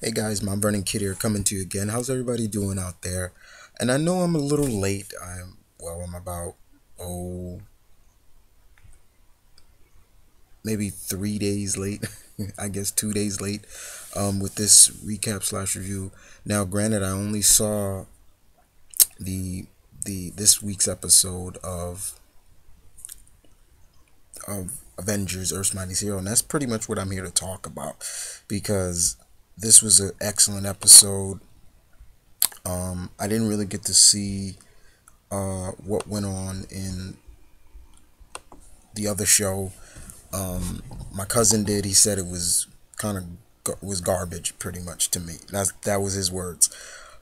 Hey guys, my Burning Kid here coming to you again. How's everybody doing out there? And I know I'm a little late. I'm about oh maybe 3 days late. I guess 2 days late with this recap slash review. Now granted I only saw the this week's episode of Avengers Earth's Mightiest Hero, and that's pretty much what I'm here to talk about because this was an excellent episode. I didn't really get to see what went on in the other show. My cousin did. He said it was kind of was garbage, pretty much to me. That was his words.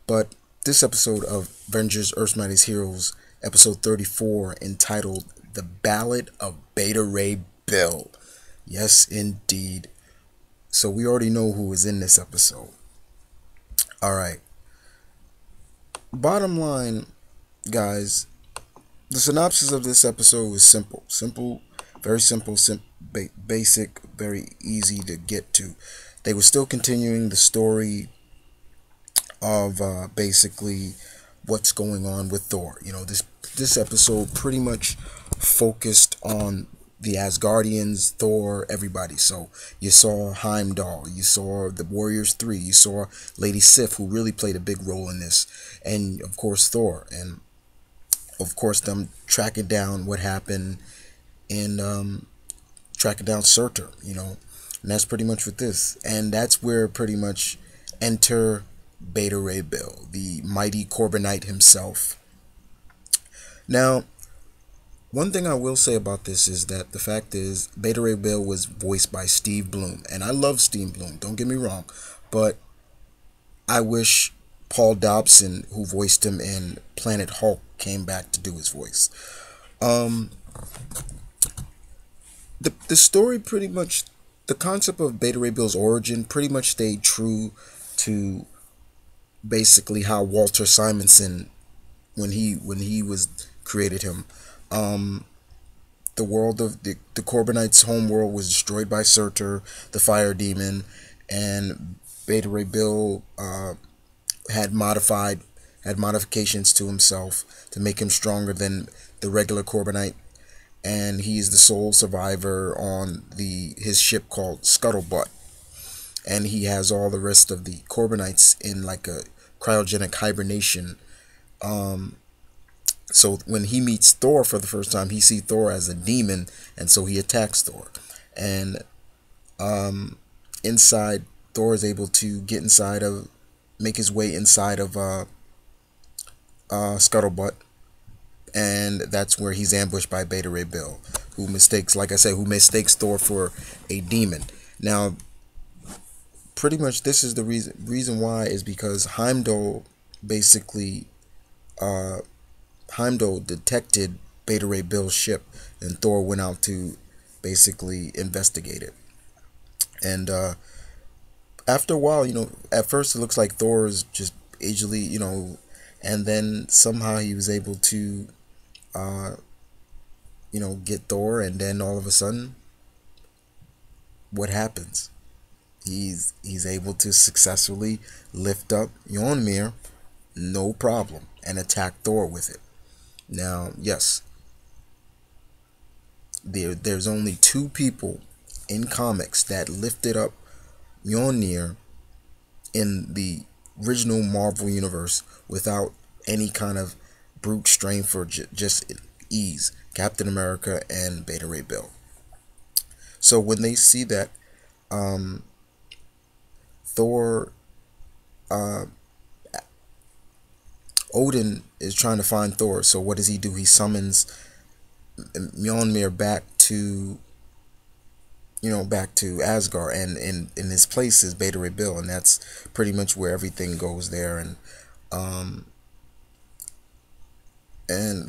But this episode of Avengers: Earth's Mightiest Heroes, episode 34, entitled "The Ballad of Beta Ray Bill." Yes, indeed. So we already know who is in this episode. All right. Bottom line, guys, the synopsis of this episode was simple, very simple, basic, very easy to get to. They were still continuing the story of basically what's going on with Thor. This episode pretty much focused on the Asgardians, Thor, everybody. So you saw Heimdall, you saw the Warriors 3, you saw Lady Sif, who really played a big role in this, and of course Thor, and of course them tracking down what happened in tracking down Surtur, and that's pretty much with this. And that's where pretty much enter Beta Ray Bill, the mighty Corbinite himself. Now, one thing I will say about this is that the fact is Beta Ray Bill was voiced by Steve Bloom, and I love Steve Bloom, don't get me wrong, but I wish Paul Dobson, who voiced him in Planet Hulk, came back to do his voice. The story pretty much, the concept of Beta Ray Bill's origin pretty much stayed true to basically how Walter Simonson, when he was created him. The world of the Corbinites' home world was destroyed by Surtur, the fire demon, and Beta Ray Bill had modifications to himself to make him stronger than the regular Corbinite, and he is the sole survivor on his ship called Scuttlebutt, and he has all the rest of the Corbinites in like a cryogenic hibernation. So when he meets Thor for the first time, he sees Thor as a demon, and so he attacks Thor. And inside, Thor is able to make his way inside of Scuttlebutt, and that's where he's ambushed by Beta Ray Bill, who mistakes Thor for a demon. Now, pretty much this is the reason why is because Heimdall basically Heimdall detected Beta Ray Bill's ship, and Thor went out to basically investigate it. And after a while, at first it looks like Thor is just easily, and then somehow he was able to get Thor, and then all of a sudden, what happens? He's able to successfully lift up Mjolnir, no problem, and attack Thor with it. Now, yes, there's only two people in comics that lifted up Mjolnir in the original Marvel universe without any kind of brute strength or just ease: Captain America and Beta Ray Bill. So when they see that Thor, Odin is trying to find Thor, so what does he do? He summons Mjolnir back to Asgard, and in his place is Beta Ray Bill, and that's pretty much where everything goes there. And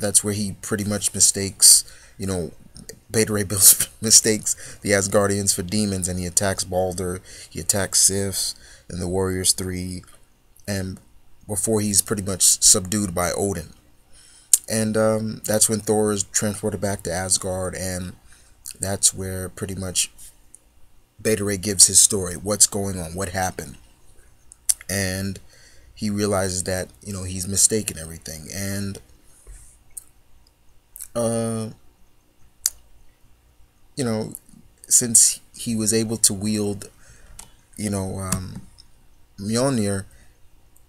that's where he pretty much mistakes, Beta Ray Bill mistakes the Asgardians for demons, and he attacks Balder, he attacks Sif and the Warriors 3, and before he's pretty much subdued by Odin. And that's when Thor is transported back to Asgard, and that's where pretty much Beta Ray gives his story, what's going on, what happened. and he realizes that he's mistaken everything, and uh you know since he was able to wield you know Mjolnir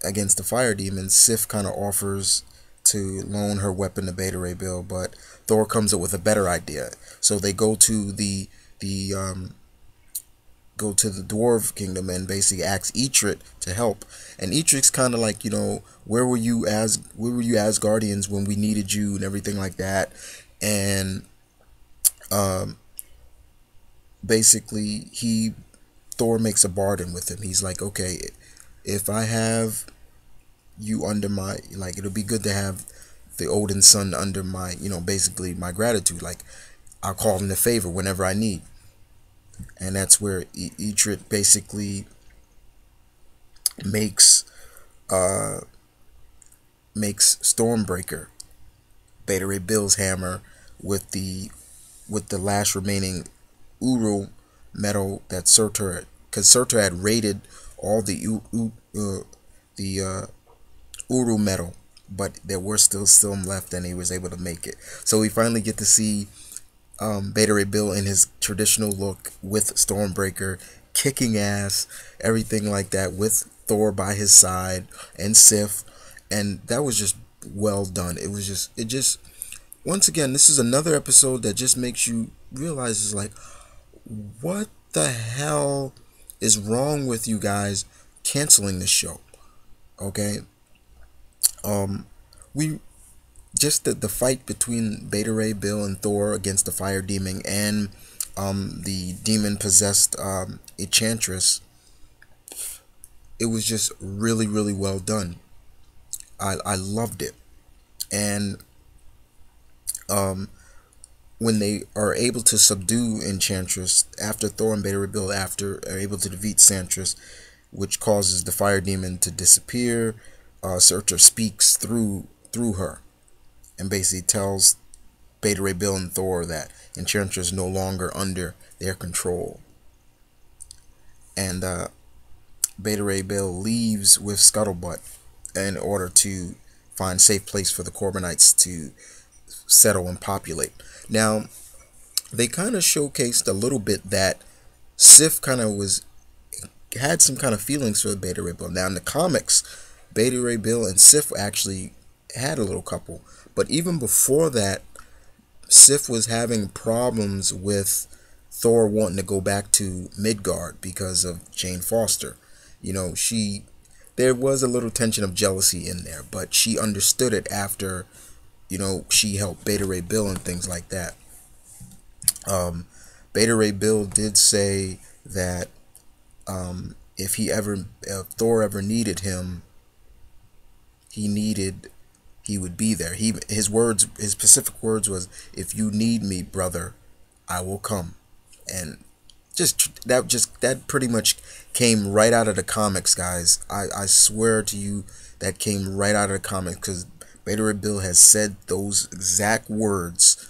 against the fire demon, Sif kind of offers to loan her weapon to Beta Ray Bill, but Thor comes up with a better idea. So they the dwarf kingdom and basically ask Eitrit to help. And Eitrit's kind of like, where were you Asgardians when we needed you and everything like that. And um, basically Thor makes a bargain with him. He's like, okay, if I have you under my, like, it'll be good to have the Odin son under my, basically my gratitude. Like, I'll call him the favor whenever I need. And that's where Eitrit basically makes uh makes Stormbreaker, Beta Ray Bill's hammer, with the last remaining Uru metal that Surtur, because Surtur had raided all the Uru metal, but there were still some left, and he was able to make it. So we finally get to see Beta Ray Bill in his traditional look with Stormbreaker, kicking ass, everything like that, with Thor by his side and Sif, and that was just well done. It just once again, this is another episode that just makes you realize, is like, what the hell is wrong with you guys canceling the show? Okay, we just the fight between Beta Ray Bill and Thor against the fire demon and the demon possessed enchantress. It was just really, really well done. I loved it. And when they are able to subdue Enchantress, after Thor and Beta Ray Bill are able to defeat Enchantress, which causes the fire demon to disappear, Surtur speaks through her and basically tells Beta Ray Bill and Thor that Enchantress is no longer under their control. And Beta Ray Bill leaves with Scuttlebutt in order to find safe place for the Corbinites to settle and populate. Now, they kind of showcased a little bit that Sif kind of had some kind of feelings for Beta Ray Bill. Now in the comics, Beta Ray Bill and Sif actually had a little couple, but even before that, Sif was having problems with Thor wanting to go back to Midgard because of Jane Foster. There was a little tension of jealousy in there, but she understood it after, she helped Beta Ray Bill and things like that. Beta Ray Bill did say that if Thor ever needed him, he would be there. His specific words was, "If you need me, brother, I will come." And that pretty much came right out of the comics, guys. I swear to you, that came right out of the comics, because Beta Ray Bill has said those exact words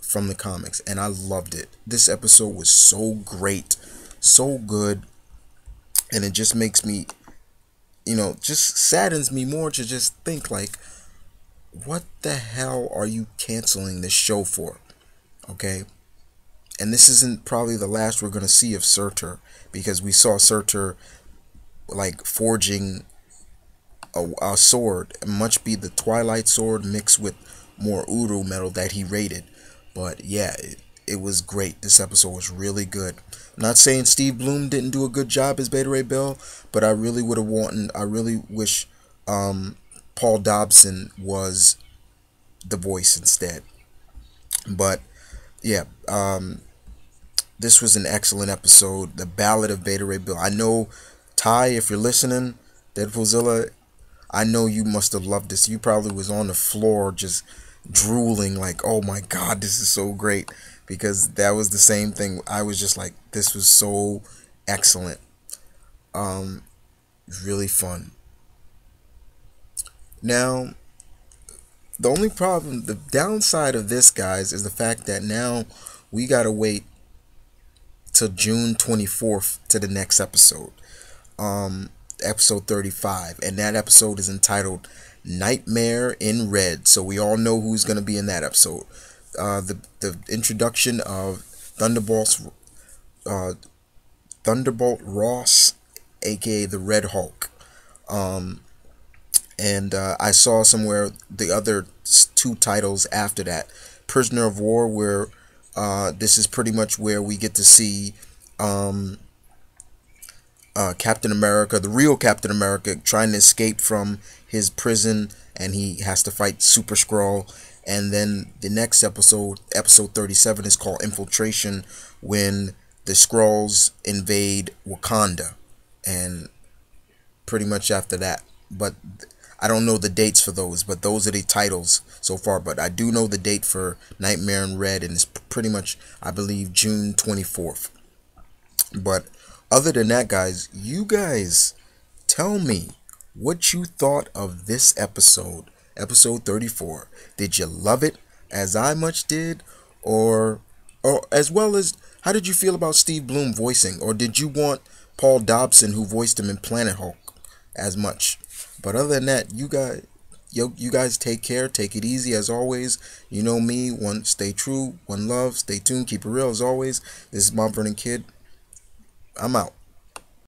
from the comics, and I loved it. This episode was so great, so good, and it just makes me, just saddens me more to just think, like, what the hell are you canceling this show for? Okay, and this isn't probably the last we're gonna see of Surtur, because we saw Surtur like forging a sword, much be the Twilight sword mixed with more Uru metal that he raided. But yeah, it was great. This episode was really good. I'm not saying Steve Bloom didn't do a good job as Beta Ray Bill, but I really wish Paul Dobson was the voice instead. But yeah, this was an excellent episode. The Ballad of Beta Ray Bill. I know, Ty, if you're listening, Deadpoolzilla, I know you must have loved this. You probably was on the floor just drooling, like, oh my god, this is so great, because that was the same thing. I was just like, this was so excellent. Really fun. Now, the downside of this, guys, is the fact that now we gotta wait till June 24th to the next episode. episode 35, and that episode is entitled Nightmare in Red. So we all know who's going to be in that episode. The introduction of uh, Thunderbolt Ross, aka the Red Hulk. And I saw somewhere the other two titles after that, Prisoner of War, where this is pretty much where we get to see um, Captain America, the real Captain America, trying to escape from his prison, and he has to fight Super Skrull. And then the next episode, episode 37, is called Infiltration, when the Skrulls invade Wakanda, and pretty much after that. But I don't know the dates for those, but those are the titles so far. But I do know the date for Nightmare in Red, and it's pretty much, I believe, June 24th. But other than that, guys, you guys tell me what you thought of this episode, episode 34. Did you love it as I much did, or as well as how did you feel about Steve Bloom voicing, or did you want Paul Dobson, who voiced him in Planet Hulk, as much? But other than that, you guys take care, take it easy as always. You know me, one, stay true, one love, stay tuned, keep it real as always. This is Mount Vernon Kid. I'm out.